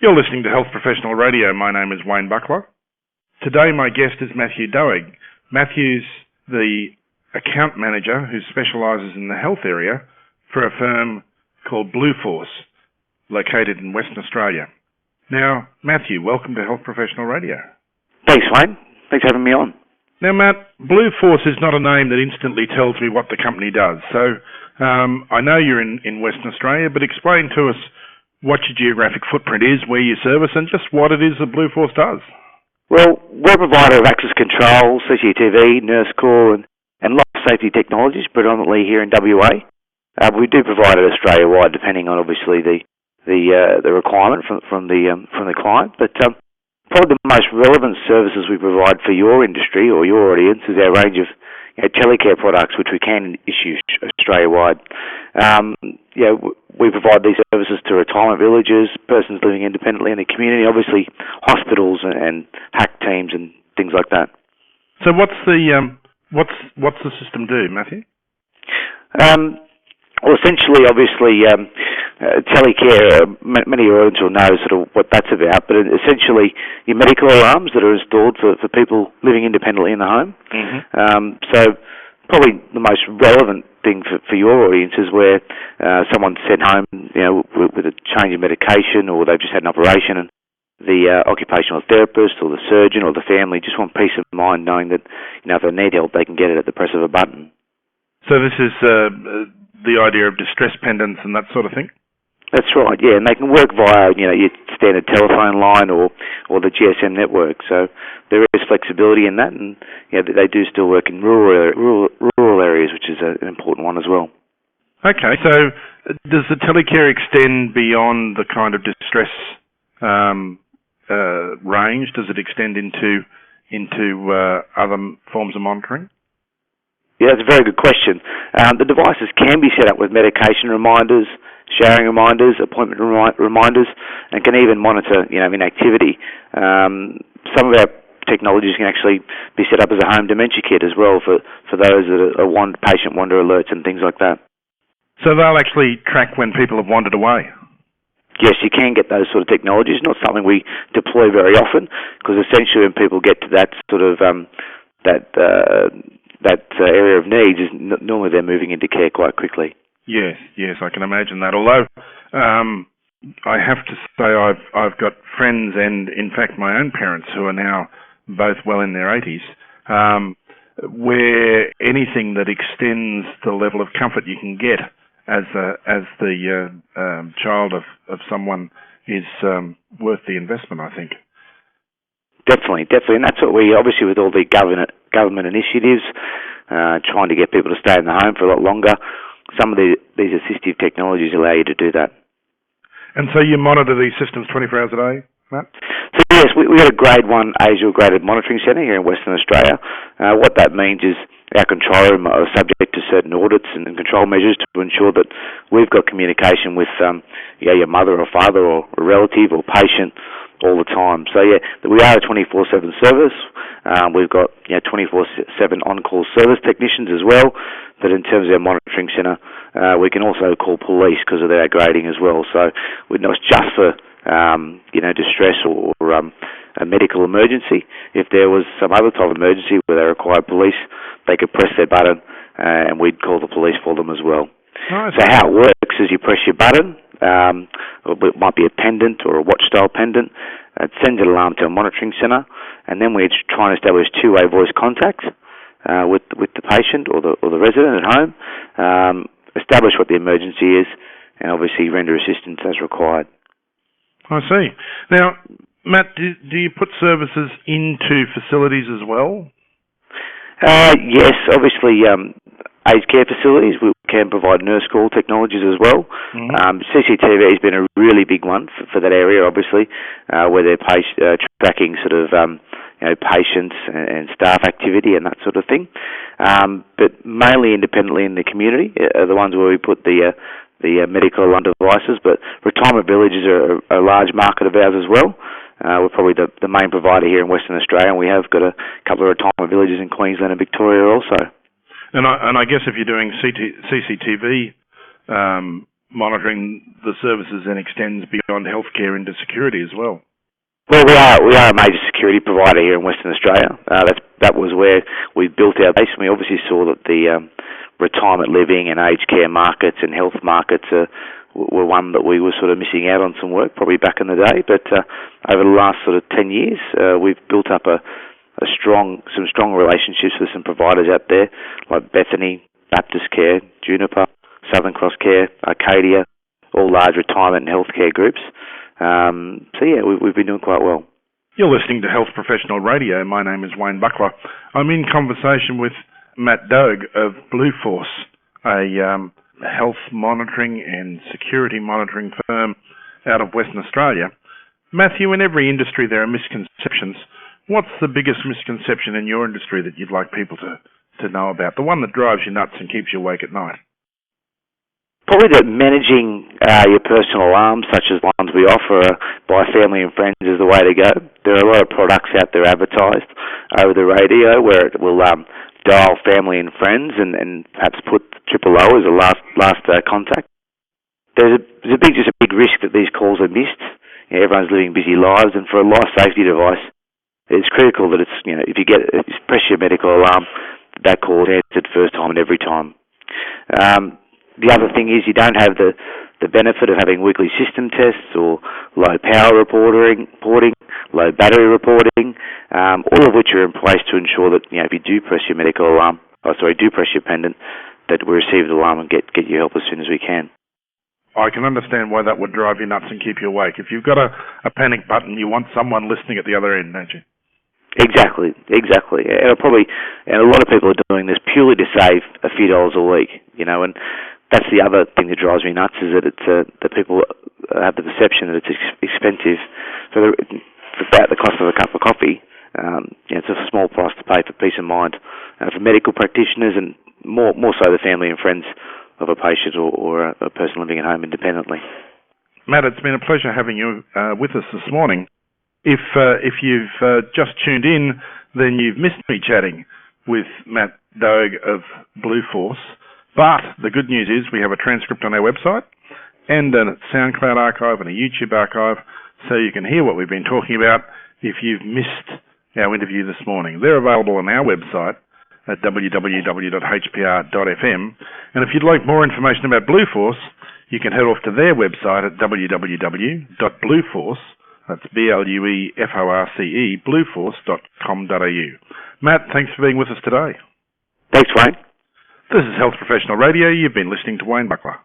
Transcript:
You're listening to Health Professional Radio. My name is Wayne Buckler. Today my guest is Matthew Deog. Matthew's the account manager who specialises in the health area for a firm called Blue Force, located in Western Australia. Now, Matthew, welcome to Health Professional Radio. Thanks, Wayne. Thanks for having me on. Now, Matt, Blue Force is not a name that instantly tells me what the company does. So I know you're in Western Australia, but explain to us what your geographic footprint is, where you service, and just what it is that Blue Force does. Well, we're a provider of access control, CCTV, nurse call, and life safety technologies, predominantly here in WA. We do provide it Australia-wide, depending on obviously the requirement from the client. But probably the most relevant services we provide for your industry or your audience is our range of telecare products, which we can issue Australia-wide. We provide these services to retirement villages, persons living independently in the community, obviously hospitals and hack teams and things like that. So what's the system do, Matthew? Well, essentially, obviously, telecare, many of your audience will know sort of what that's about, but essentially your medical alarms that are installed for people living independently in the home. Mm-hmm. So probably the most relevant thing for your audience is where someone's sent home, with a change in medication, or they've just had an operation, and the occupational therapist or the surgeon or the family just want peace of mind knowing that, if they need help, they can get it at the press of a button. So this is the idea of distress pendants and that sort of thing? That's right, yeah, and they can work via, your standard telephone line or the GSM network. So there is flexibility in that, and they do still work in rural areas, which is an important one as well. Okay, so does the telecare extend beyond the kind of distress range? Does it extend into other forms of monitoring? Yeah, that's a very good question. The devices can be set up with medication reminders, showering reminders, appointment reminders, and can even monitor, inactivity. Some of our technologies can actually be set up as a home dementia kit as well for those that are patient wander alerts and things like that. So they'll actually track when people have wandered away? Yes, you can get those sort of technologies. Not something we deploy very often, because essentially when people get to that sort of that area of needs, is normally they're moving into care quite quickly. Yes, I can imagine that. Although I have to say I've got friends and, in fact, my own parents who are now both well in their 80s, where anything that extends the level of comfort you can get as the child of someone is worth the investment, I think. Definitely, and that's what we, obviously with all the government initiatives, trying to get people to stay in the home for a lot longer, some of these assistive technologies allow you to do that. And so you monitor these systems 24 hours a day, Matt? So yes, we got a Grade 1 ASIL graded monitoring centre here in Western Australia. What that means is our control room are subject to certain audits and control measures to ensure that we've got communication with your mother or father or a relative or patient all the time. So we are a 24/7 service. We've got 24/7 on-call service technicians as well. But in terms of our monitoring centre, we can also call police because of our grading as well. So we're not just for distress or a medical emergency. If there was some other type of emergency where they required police, they could press their button and we'd call the police for them as well. Nice. So how it works is you press your button, it might be a pendant or a watch-style pendant, it sends an alarm to a monitoring centre, and then we're trying to establish two-way voice contact with the patient or the resident at home, establish what the emergency is, and obviously render assistance as required. I see. Now, Matt, do you put services into facilities as well? Yes, obviously aged care facilities, we can provide nurse call technologies as well. Mm-hmm. CCTV has been a really big one for that area, obviously, where they're tracking sort of patients and staff activity and that sort of thing. But mainly independently in the community are the ones where we put the medical alarm devices, but retirement villages are a large market of ours as well. We're probably the main provider here in Western Australia, and we have got a couple of retirement villages in Queensland and Victoria also. And I guess if you're doing CCTV monitoring the services then extends beyond healthcare into security as well. Well, we are a major security provider here in Western Australia. That was where we built our base, and we obviously saw that the retirement living and aged care markets and health markets were one that we were sort of missing out on some work, probably back in the day. But over the last sort of 10 years, we've built up some strong relationships with some providers out there, like Bethany, Baptist Care, Juniper, Southern Cross Care, Arcadia, all large retirement and healthcare groups. We've been doing quite well. You're listening to Health Professional Radio. My name is Wayne Buckler. I'm in conversation with Matt Deog of Blue Force, a health monitoring and security monitoring firm out of Western Australia. Matthew, in every industry there are misconceptions. What's the biggest misconception in your industry that you'd like people to know about? The one that drives you nuts and keeps you awake at night? Probably that managing your personal alarms, such as ones we offer by family and friends, is the way to go. There are a lot of products out there advertised over the radio where it will dial family and friends and perhaps put triple O as a last contact. There's a big risk that these calls are missed. Everyone's living busy lives, and for a life safety device, it's critical that if you press your medical alarm, that call is answered first time and every time. The other thing is you don't have the benefit of having weekly system tests or low power reporting, low battery reporting, all of which are in place to ensure that if you do press your do press your pendant, that we receive the alarm and get you help as soon as we can. I can understand why that would drive you nuts and keep you awake. If you've got a panic button, you want someone listening at the other end, don't you? Exactly. And a lot of people are doing this purely to save a few dollars a week, and that's the other thing that drives me nuts, is that that people have the perception that it's expensive for about the cost of a cup of coffee. It's a small price to pay for peace of mind for medical practitioners, and more so the family and friends of a patient or a person living at home independently. Matt, it's been a pleasure having you with us this morning. If you've just tuned in, then you've missed me chatting with Matt Deog of Blue Force. But the good news is we have a transcript on our website and a SoundCloud archive and a YouTube archive, so you can hear what we've been talking about if you've missed our interview this morning. They're available on our website at www.hpr.fm. And if you'd like more information about Blue Force, you can head off to their website at www.blueforce, that's BLUEFORCE, blueforce.com.au. Matt, thanks for being with us today. Thanks, Wayne. This is Health Professional Radio. You've been listening to Wayne Buckler.